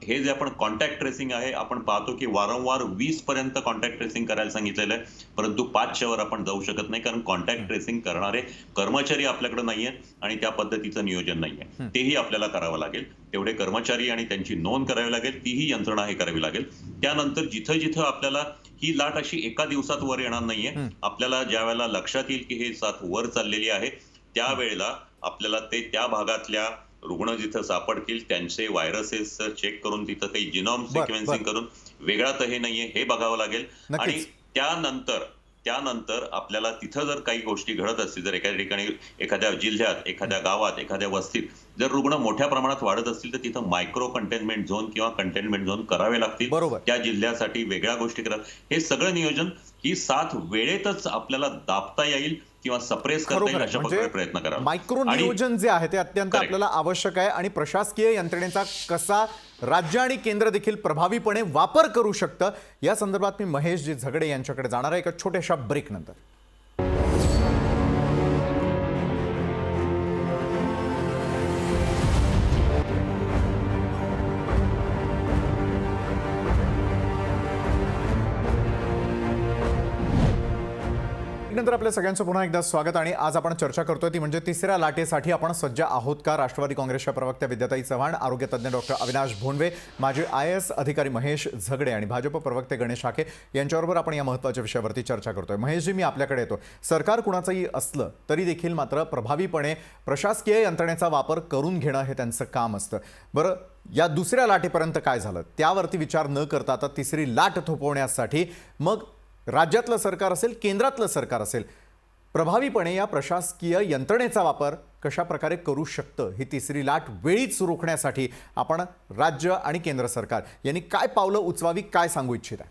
हे जे आपण कॉन्टॅक्ट ट्रेसिंग आहे, आपण पाहतो की वारंवार 20 पर्यंत कॉन्टॅक्ट ट्रेसिंग करायला सांगितलेलं आहे, परंतु 5च्या वर आपण जाऊ शकत नाही कारण कॉन्टॅक्ट ट्रेसिंग करणारे कर्मचारी आपल्याकडे नाहीये आणि त्या पद्धतीचं नियोजन नाहीये. तेही आपल्याला करावं लागेल. तेवढे कर्मचारी आणि त्यांची नोंद करावी लागेल, तीही यंत्रणा हे करावी लागेल. त्यानंतर जिथं जिथं आपल्याला ही लाट अशी एका दिवसात वर येणार नाहीये, आपल्याला ज्या वेळेला लक्षात येईल की हे साथ वर चाललेली आहे त्यावेळेला आपल्याला ते त्या भागातल्या रुग्ण जिथं सापडतील त्यांचे व्हायरसेस चेक करून तिथं काही जिनोम सिक्वेन्सिंग करून वेगळा तर हे नाहीये हे बघावं लागेल. आणि त्यानंतर आपल्याला तिथं जर काही गोष्टी घडत असतील, जर एखाद्या ठिकाणी, एखाद्या जिल्ह्यात, एखाद्या गावात, एखाद्या वस्तीत जर रुग्ण मोठ्या प्रमाणात वाढत असतील तर तिथं मायक्रो कंटेनमेंट झोन किंवा कंटेनमेंट झोन करावे लागतील. त्या जिल्ह्यासाठी वेगळ्या गोष्टी करा. हे सगळं नियोजन ही साथ वेळेतच आपल्याला दाबता येईल किंवा सप्रेस करता येईल अशा प्रकारे प्रयत्न करा. मायक्रो नियोजन जे आहे ते अत्यंत आपल्याला आवश्यक आहे आणि प्रशासकीय यंत्रणेचा कसा राज्य आणि केंद्र देखील प्रभावीपणे वापर करू शकतं या संदर्भात मी महेश झगडे यांच्याकडे जाणार आहे एका छोट्याशा ब्रेक नंतर. नंतर आपल्या सगळ्यांचं पुन्हा एकदा स्वागत आणि आज आपण चर्चा करतोय ती म्हणजे तिसऱ्या लाटेसाठी आपण सज्ज आहोत का. राष्ट्रवादी काँग्रेसच्या प्रवक्त्या विद्याताई चव्हाण, आरोग्य तज्ज्ञ डॉक्टर अविनाश भोंडवे, माजी IAS अधिकारी महेश झगडे आणि भाजप प्रवक्ते गणेश हाके यांच्याबरोबर आपण या महत्त्वाच्या विषयावरती चर्चा करतोय. महेशजी, मी आपल्याकडे येतो. सरकार कुणाचंही असलं तरी देखील मात्र प्रभावीपणे प्रशासकीय यंत्रणेचा वापर करून घेणं हे त्यांचं काम असतं. बरं, या दुसऱ्या लाटेपर्यंत काय झालं त्यावरती विचार न करता आता तिसरी लाट थोपवण्यासाठी मग राज्यातलं सरकार असेल, केंद्रातलं सरकार असेल, प्रभावीपणे या प्रशासकीय यंत्रणेचा वापर कशा प्रकारे करू शकतं ही तिसरी लाट वेळीच रोखण्यासाठी आपण राज्य आणि केंद्र सरकार यांनी काय पावलं उचवावी, काय सांगू इच्छिता?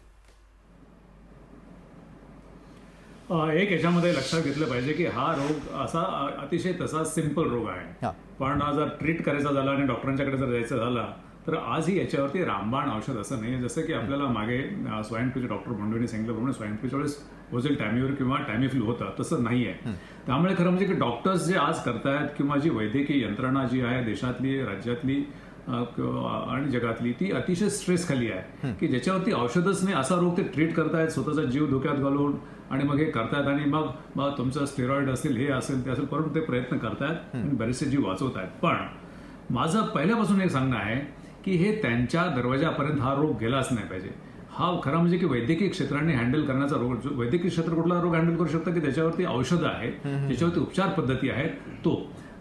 एक याच्यामध्ये लक्षात घेतलं पाहिजे की हा रोग असा अतिशय तसा सिंपल रोग आहे. हा. पण जर ट्रीट करायचा झाला आणि डॉक्टरांच्याकडे जर जायचं झाला तर आजही याच्यावरती रामबाण औषध असं नाही. जसं की आपल्याला मागे स्वाईन फ्लूचे डॉक्टर भंडूंनी सांगितल्याप्रमाणे स्वाईन फ्लूच्या वेळेस होजेल टॅमीवर किंवा टॅमीफ्लू होता, तसं नाही आहे. त्यामुळे खरं म्हणजे की डॉक्टर्स जे आज करतायत किंवा जी वैद्यकीय यंत्रणा जी आहे देशातली, राज्यातली आणि जगातली, ती अतिशय स्ट्रेस खाली आहे की ज्याच्यावरती औषधच नाही असा रोग ते ट्रीट करतायत स्वतःचा जीव धोक्यात घालून आणि मग हे करतायत आणि मग तुमचं स्टेरॉइड असेल, हे असेल, ते असेल, परंतु ते प्रयत्न करतायत आणि बरेचसे जीव वाचवतायत. पण माझं पहिल्यापासून एक सांगणं आहे की हे त्यांच्या दरवाजापर्यंत हा रोग गेलाच नाही पाहिजे. हा खरं म्हणजे की वैद्यकीय क्षेत्राने हँडल करण्याचा रोग, वैद्यकीय क्षेत्र कुठला रोग हँडल करू शकतं की त्याच्यावरती औषधं आहेत, त्याच्यावरती उपचार पद्धती आहेत. तो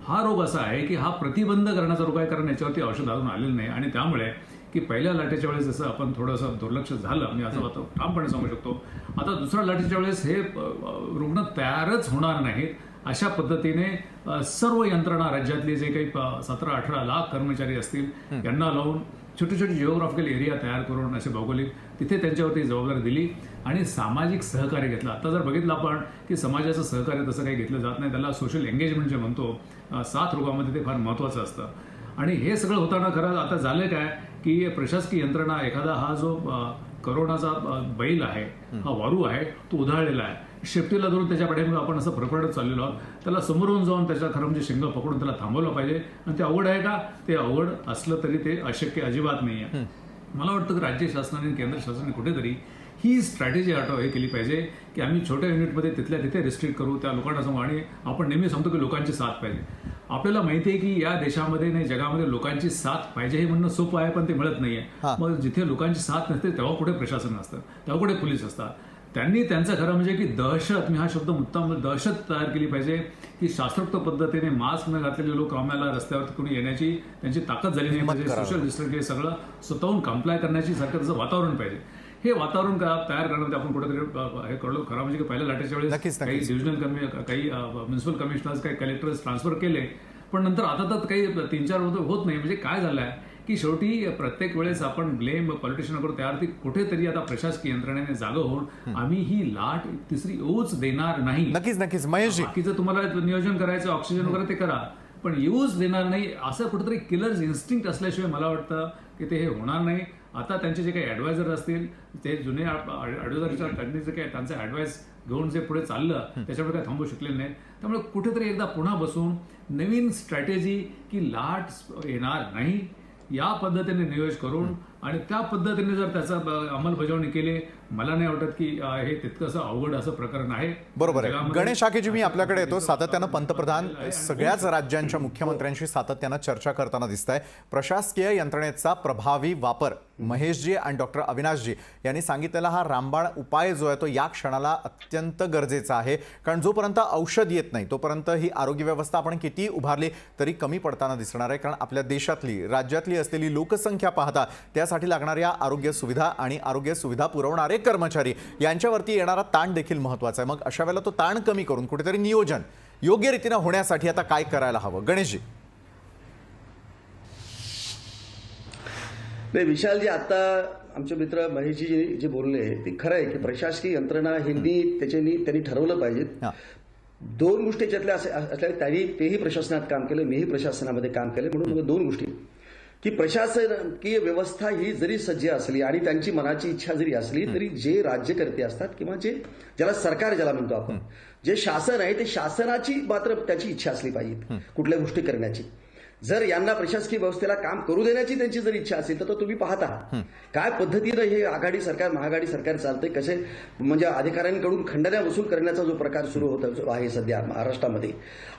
हा रोग असा आहे की हा प्रतिबंध करण्याचा रोग आहे, कारण याच्यावरती औषध अजून आलेलं नाही. आणि त्यामुळे की पहिल्या लाटेच्या वेळेस जसं आपण थोडंसं दुर्लक्ष झालं, मी असं ठामपणे सांगू शकतो, आता दुसऱ्या लाटेच्या वेळेस हे रुग्ण तयारच होणार नाहीत. अशा पद्धतीने सर्व यंत्रणा राज्यातले जे काही 17-18 लाख कर्मचारी असतील यांना लावून छोटे छोटे जिओग्राफिकल एरिया तयार करून असे भौगोलिक तिथे त्यांच्यावरती जबाबदारी दिली आणि सामाजिक सहकार्य घेतलं. आता जर बघितलं आपण की समाजाचं सहकार्य तसं काही घेतलं जात नाही, त्याला सोशल एंगेजमेंट जे म्हणतो, साथ रोगामध्ये ते फार महत्त्वाचं असतं. आणि हे सगळं होताना खरं आता झालं काय की प्रशासकीय यंत्रणा, एखादा हा जो करोनाचा बैल आहे, हा वारू आहे, तो उधाळलेला आहे, शेपटीला धरून त्याच्या पाठीमागे आपण असं फरफडत चाललेलो आहोत. त्याला समोरून जाऊन त्याच्या खरं म्हणजे शिंग पकडून त्याला थांबवलं पाहिजे. आणि ते अवघड आहे का? ते अवघड असलं तरी ते अशक्य अजिबात नाही आहे. मला वाटतं की राज्य शासनाने, केंद्र शासनाने कुठेतरी ही स्ट्रॅटेजी हे केली पाहिजे की आम्ही छोट्या युनिटमध्ये तिथल्या तिथे रिस्ट्रिक्ट करू, त्या लोकांना सांगू. आणि आपण नेहमी सांगतो की लोकांची साथ पाहिजे. आपल्याला माहिती आहे की या देशामध्ये नाही, जगामध्ये लोकांची साथ पाहिजे हे म्हणणं सोपं आहे, पण ते मिळत नाहीये. मग जिथे लोकांची साथ नसते तेव्हा कुठे प्रशासन असतं, तेव्हा कुठे पोलीस असतात. त्यांनी त्यांचं खरं म्हणजे की दहशत, मी हा शब्द मुद्दाम दहशत तयार केली पाहिजे की शास्त्रोक्त पद्धतीने मास्क न घातलेले लोक आम्हाला रस्त्यावर कोणी येण्याची त्यांची ताकद झाली नाही पाहिजे. सोशल डिस्टन्स हे सगळं स्वतःहून कंप्लाय करण्याची सरकारचं वातावरण पाहिजे. हे वातावरण तयार करण्यामध्ये आपण कुठेतरी हे कळलो. खरं म्हणजे की पहिल्या लाटेच्या वेळेस काही डिव्हिजनल काही म्युन्सिपल कमिशनर्स, काही कलेक्टर्स ट्रान्सफर केले, पण नंतर आता तर काही 3-4 होत नाही. म्हणजे काय झालंय की शेवटी प्रत्येक वेळेस आपण ब्लेम पॉलिटिशियनवर त्यावरती कुठेतरी आता प्रशासकीय यंत्रणेने जागा होऊन आम्ही ही लाट तिसरी येऊच देणार नाही. नक्कीच महेशजी, बाकीचं तुम्हाला नियोजन करायचं, ऑक्सिजन वगैरे ते करा, पण येऊच देणार नाही. असं कुठेतरी किलर्स इन्स्टिंक्ट असल्याशिवाय मला वाटतं की ते हे होणार नाही. आता त्यांचे जे काही ॲडवायझर असतील, ते जुने ॲडवायझरच्या त्यांनी जे काही त्यांचा ॲडवाइस घेऊन जे पुढे चाललं त्याच्यामुळे काही थांबू शकलेलं नाही. त्यामुळे कुठेतरी एकदा पुन्हा बसून नवीन स्ट्रॅटेजी की लाट येणार नाही या पद्धतीने नियोजन करून आणि त्या पद्धतीने जर त्याचा अंमलबजावणी केली, मला नाही वाटत की हे तितकंसं अवघड असं प्रकरण आहे. बरोबर आहे. गणेश आखेजी, मी आपल्याकडे येतो. सातत्यानं पंतप्रधान सगळ्याच राज्यांच्या मुख्यमंत्र्यांशी सातत्यानं चर्चा करताना दिसत आहे. प्रशासकीय यंत्रणेचा प्रभावी वापर, महेशजी आणि डॉक्टर अविनाशजी यांनी सांगितलेला हा रामबाण उपाय जो आहे तो या क्षणाला अत्यंत गरजेचा आहे. कारण जोपर्यंत औषध येत नाही तोपर्यंत ही आरोग्य व्यवस्था आपण किती उभारली तरी कमी पडताना दिसणार आहे. कारण आपल्या देशातली, राज्यातली असलेली लोकसंख्या पाहता त्यासाठी लागणाऱ्या आरोग्य सुविधा आणि आरोग्य सुविधा पुरवणारे कर्मचारी यांच्यावरती येणारा ताण देखील महत्त्वाचा आहे. मग अशा वेळेला तो ताण कमी करून कुठेतरी नियोजन योग्य रीतीने होण्यासाठी आता काय करायला हवं? गणेशजी. नाही विशालजी, आता आमचे मित्र महेशजी जे बोलले ते खरं आहे की प्रशासकीय यंत्रणा त्यांनी ठरवलं पाहिजे. 2 गोष्टी ज्यातल्या असल्या तेही प्रशासनात काम केलं, मीही प्रशासनामध्ये काम केलं. म्हणून 2 गोष्टी की प्रशासकीय व्यवस्था ही जरी सज्ज असली आणि त्यांची मनाची इच्छा जरी असली तरी जे राज्यकर्ते असतात किंवा ज्याला सरकार ज्याला म्हणतो आपण, जे शासन आहे ते शासनाची मात्र त्याची इच्छा असली पाहिजे कुठल्या गोष्टी करण्याची. जर यांना प्रशासकीय व्यवस्थेला काम करू देण्याची त्यांची जर इच्छा असेल तर तुम्ही पाहता काय पद्धतीनं हे आघाडी सरकार, महाआघाडी सरकार चालतंय, कसे म्हणजे अधिकाऱ्यांकडून खंडण्या वसूल करण्याचा जो प्रकार सुरू होत आहे सध्या महाराष्ट्रामध्ये,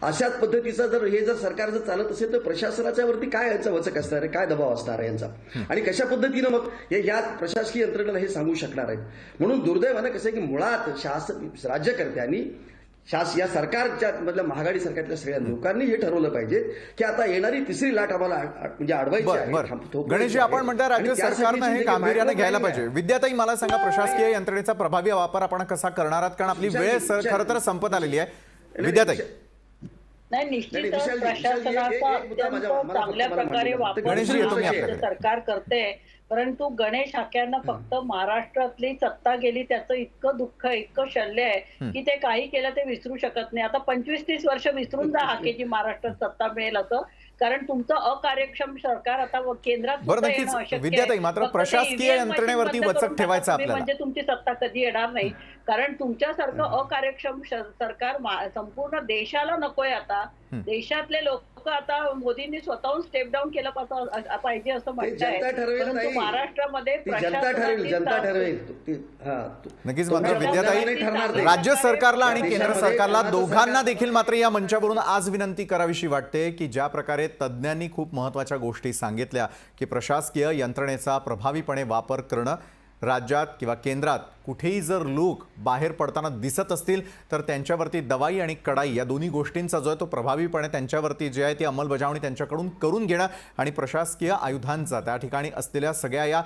अशाच पद्धतीचा जर सरकार जर चालत असेल तर प्रशासनाच्या वरती काय यांचा वचक असणार आहे, काय दबाव असणार आहे यांचा, आणि कशा पद्धतीनं मग या प्रशासकीय यंत्रणेला हे सांगू शकणार आहेत. म्हणून दुर्दैवानं कसं आहे की मुळात राज्यकर्त्यांनी या सरकारच्या मधल्या महाआघाडी सरकारच्या सगळ्या लोकांनी हे ठरवलं पाहिजे की आता येणारी तिसरी लाट आम्हाला म्हणजे अडवायची आहे. गणेशजी, आपण म्हणता राज्य सरकारनं हे गांभीर्याने घ्यायला पाहिजे. विद्याताई, मला सांगा, प्रशासकीय यंत्रणेचा प्रभावी वापर आपण कसा करणार आहात? कारण आपली वेळ खरं तर संपत आलेली आहे. विद्याताई. नाही, नाही, निश्चितच विशालजी, प्रशासनाचा या माझ्या- अत्यंत मला चांगल्या फक्त मला प्रकारे मांडू द्या. वापर गणेशजी, येतो मी महाराष्ट्र आपल्याकडे. सरकार करते, परंतु गणेश हाक्यांना फक्त महाराष्ट्रातली सत्ता गेली त्याचं इतकं दुःख इतकं शल्य आहे की ते काही केलं ते विसरू शकत नाही. आता 25-30 वर्ष विसरून जा हाकेची महाराष्ट्रात सत्ता मिळेल असं, कारण तुमचं अकार्यक्षम सरकार आता केंद्रात बरं, सुद्धा नक्कीच. येणं अशक्य आहे. विद्याताई, मात्र फक्त ते प्रशासकीय EVM यंत्रणेवरती मशीन बंद वचक करून ठेवायचं टाका तुम्ही, आपल्याला. म्हणजे तुमची सत्ता कधी येणार नाही. कारण तुमच्यासारखं अकार्यक्षम सरकार संपूर्ण देशाला नकोय. आता देशातले लोक आता मोदींनी स्वतःहून स्टेप डाऊन केलं पाहिजे असं म्हणताय, जनता ठरवेल परंतु नाही. महाराष्ट्रामध्ये ती जनता ठरवेल, जनता ठरवेल. नक्कीच. तुम्ही मात्र विद्याताई, नाही ठरणार ते. राज्य सरकारला आणि या केंद्र देशामध्ये सरकारला कोणाचं दोघांना सरकार- देखील मात्र या मंचावरून आज विनंती करावीशी वाटते की ज्या प्रकारे तज्ज्ञांनी खूप महत्त्वाच्या गोष्टी सांगितल्या की प्रशासकीय यंत्रणेचा प्रभावीपणे वापर करणं, राज्यात किंवा केंद्रात कुठेही जर लोक बाहेर पडताना दिसत असतील तर त्यांच्यावरती दवाई आणि कडाई या दोन्ही गोष्टींचा जो आहे तो प्रभावीपणे त्यांच्यावरती जे आहे ती अंमलबजावणी त्यांच्याकडून करून घेणं आणि प्रशासकीय आयुधांचा त्या ठिकाणी असलेल्या सगळ्या या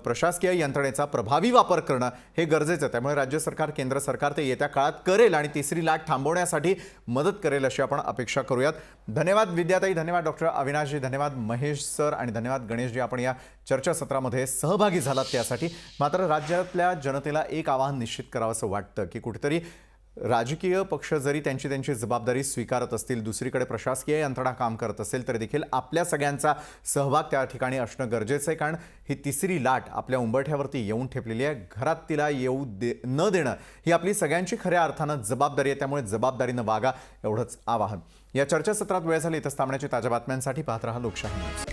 प्रशासकीय यंत्रणेचा प्रभावी वापर करणं हे गरजेचं आहे. त्यामुळे राज्य सरकार, केंद्र सरकार ते येत्या काळात करेल आणि तिसरी लाट थांबवण्यासाठी मदत करेल अशी आपण अपेक्षा करूयात. धन्यवाद विद्याताई, धन्यवाद डॉक्टर अविनाशजी, धन्यवाद महेश सर आणि धन्यवाद गणेशजी, आपण या चर्चासत्रामध्ये सहभागी झालात त्यासाठी. मात्र राज्यातल्या जनतेला एक आवाहन निश्चित करावं असं वाटतं की कुठेतरी राजकीय पक्ष जरी त्यांची जबाबदारी स्वीकारत असतील, दुसरीकडे प्रशासकीय यंत्रणा काम करत असेल तरी देखील आपल्या सगळ्यांचा सहभाग त्या ठिकाणी असणं गरजेचं आहे. कारण ही तिसरी लाट आपल्या उंबरठ्यावरती येऊन ठेपलेली आहे. घरात तिला येऊ न देणं ही आपली सगळ्यांची खऱ्या अर्थानं जबाबदारी आहे. त्यामुळे जबाबदारीनं वागा एवढंच आवाहन. या चर्चासत्रात वेळ झाली. इथंच थांबण्याची ताज्या बातम्यांसाठी पाहत रहा लोकशाही न्यूज.